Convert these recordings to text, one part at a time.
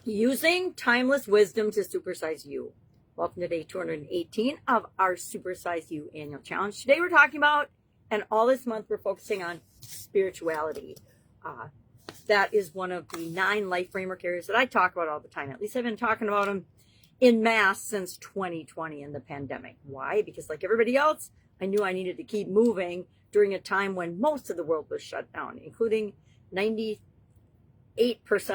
Using timeless wisdom to supersize you. Welcome to day 218 of our Supersize You annual challenge. Today we're talking about, and all this month we're focusing on spirituality. That is one of the 9 life framework areas that I talk about all the time. At least I've been talking about them in mass since 2020 in the pandemic. Why? Because like everybody else, I knew I needed to keep moving during a time when most of the world was shut down, including 98%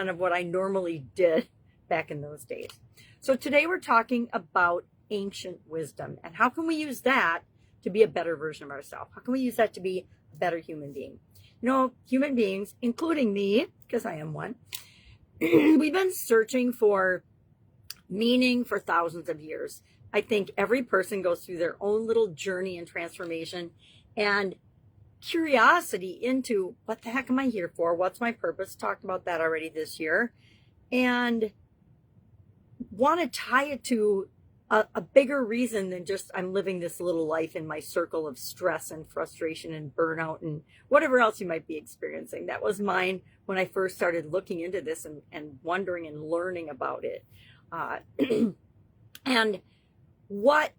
of what I normally did back in those days. So today we're talking about ancient wisdom and how can we use that to be a better version of ourselves? How can we use that to be a better human being? You know, human beings, including me, because I am one, we've been searching for meaning for thousands of years. I think every person goes through their own little journey and transformation and curiosity into what the heck am I here for? What's my purpose? Talked about that already this year. And want to tie it to a bigger reason than just I'm living this little life in my circle of stress and frustration and burnout and whatever else you might be experiencing. That was mine when I first started looking into this and wondering and learning about it. And what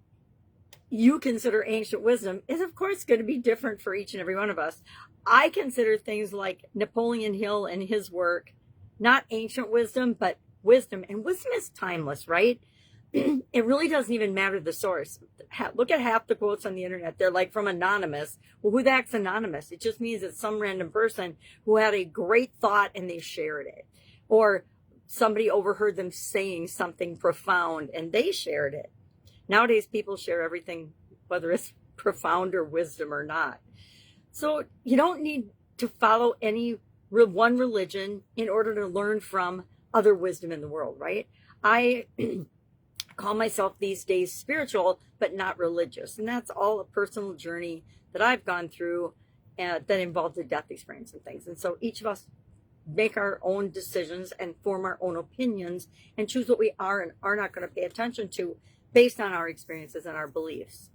you consider ancient wisdom is, of course, going to be different for each and every one of us. I consider things like Napoleon Hill and his work not ancient wisdom, but wisdom. And wisdom is timeless, right? It really doesn't even matter the source. Look at half the quotes on the internet. They're like from anonymous. Well, who the heck's anonymous? It just means it's some random person who had a great thought and they shared it. Or somebody overheard them saying something profound and they shared it. Nowadays, people share everything, whether it's profound or wisdom or not. So you don't need to follow any one religion in order to learn from other wisdom in the world, right? I call myself these days spiritual, but not religious. And that's all a personal journey that I've gone through that involved a death experience and things. And so each of us make our own decisions and form our own opinions and choose what we are and are not going to pay attention to based on our experiences and our beliefs.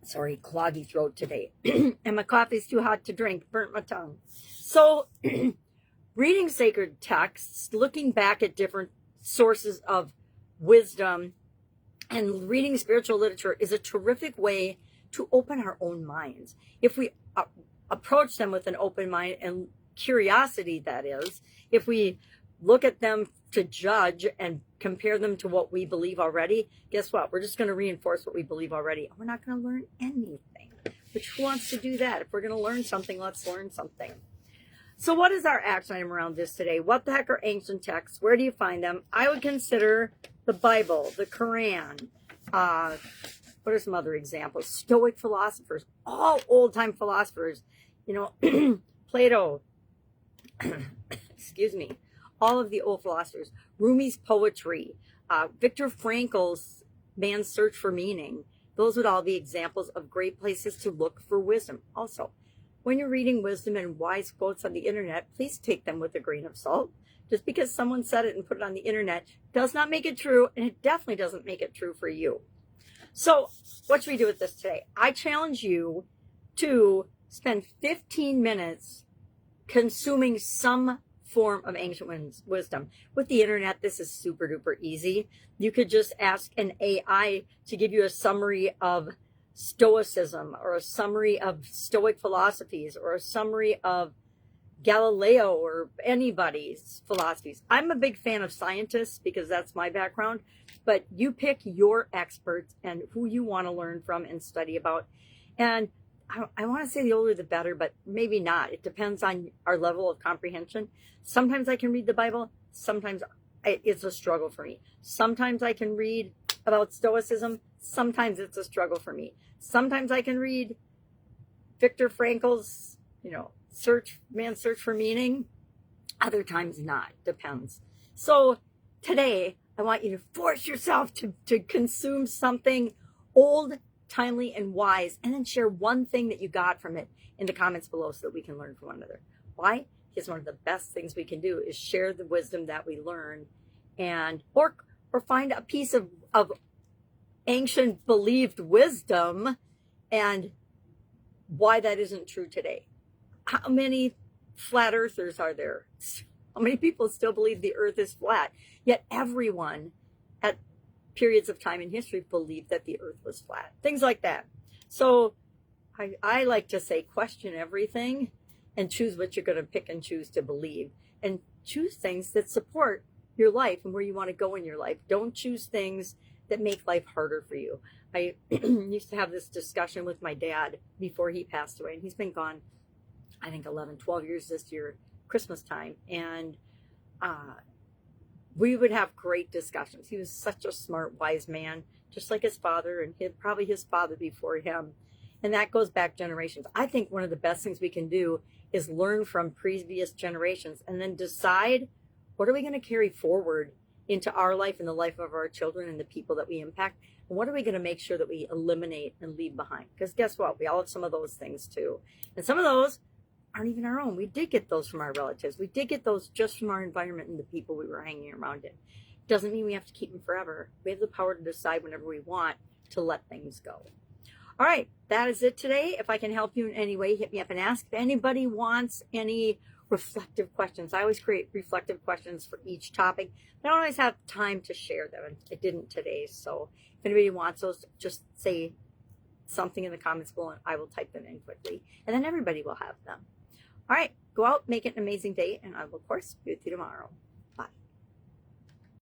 Sorry, cloggy throat today. And my coffee's too hot to drink, burnt my tongue. So reading sacred texts, looking back at different sources of wisdom, and reading spiritual literature is a terrific way to open our own minds. If we approach them with an open mind and curiosity, that is, if we look at them to judge and compare them to what we believe already, guess what? We're just going to reinforce what we believe already. We're not going to learn anything. Which, who wants to do that? If we're going to learn something, let's learn something. So what is our action item around this today? What the heck are ancient texts? Where do you find them? I would consider the Bible, the Quran. What are some other examples? Stoic philosophers, all old-time philosophers. You know, Plato, excuse me, all of the old philosophers. Rumi's poetry, Viktor Frankl's Man's Search for Meaning. Those would all be examples of great places to look for wisdom. Also, when you're reading wisdom and wise quotes on the internet, please take them with a grain of salt. Just because someone said it and put it on the internet does not make it true, and it definitely doesn't make it true for you. So what should we do with this today? I challenge you to spend 15 minutes consuming some form of ancient wisdom. With the internet, this is super duper easy. You could just ask an AI to give you a summary of Stoicism, or a summary of Stoic philosophies, or a summary of Galileo or anybody's philosophies. I'm a big fan of scientists because that's my background, but you pick your experts and who you want to learn from and study about. And I want to say the older the better, but maybe not. It depends on our level of comprehension. Sometimes I can read the Bible. Sometimes it's a struggle for me. Sometimes I can read about Stoicism. Sometimes it's a struggle for me. Sometimes I can read Viktor Frankl's, Man's Search for Meaning. Other times not. Depends. So today, I want you to force yourself to consume something old, timely, and wise, and then share one thing that you got from it in the comments below so that we can learn from one another. Why? Because one of the best things we can do is share the wisdom that we learn, and or find a piece of ancient believed wisdom and why that isn't true today. How many flat earthers are there? How many people still believe the earth is flat? Yet everyone at periods of time in history believed that the earth was flat. Things like that. So I like to say question everything and choose what you're going to pick and choose to believe. And choose things that support your life and where you want to go in your life. Don't choose things that make life harder for you. I used to have this discussion with my dad before he passed away. And he's been gone, I think, 11, 12 years this year, Christmas time. And we would have great discussions. He was such a smart, wise man, just like his father and probably his father before him. And that goes back generations. I think one of the best things we can do is learn from previous generations and then decide what are we going to carry forward into our life and the life of our children and the people that we impact. And what are we going to make sure that we eliminate and leave behind? Because guess what? We all have some of those things too. And some of those aren't even our own. We did get those from our relatives. We did get those just from our environment and the people we were hanging around in. Doesn't mean we have to keep them forever. We have the power to decide whenever we want to let things go. All right, that is it today. If I can help you in any way, hit me up and ask. If anybody wants any reflective questions, I always create reflective questions for each topic. I don't always have time to share them, and I didn't today. So if anybody wants those, just say something in the comments below and I will type them in quickly. And then everybody will have them. All right, go out, make it an amazing day, and I will, of course, be with you tomorrow.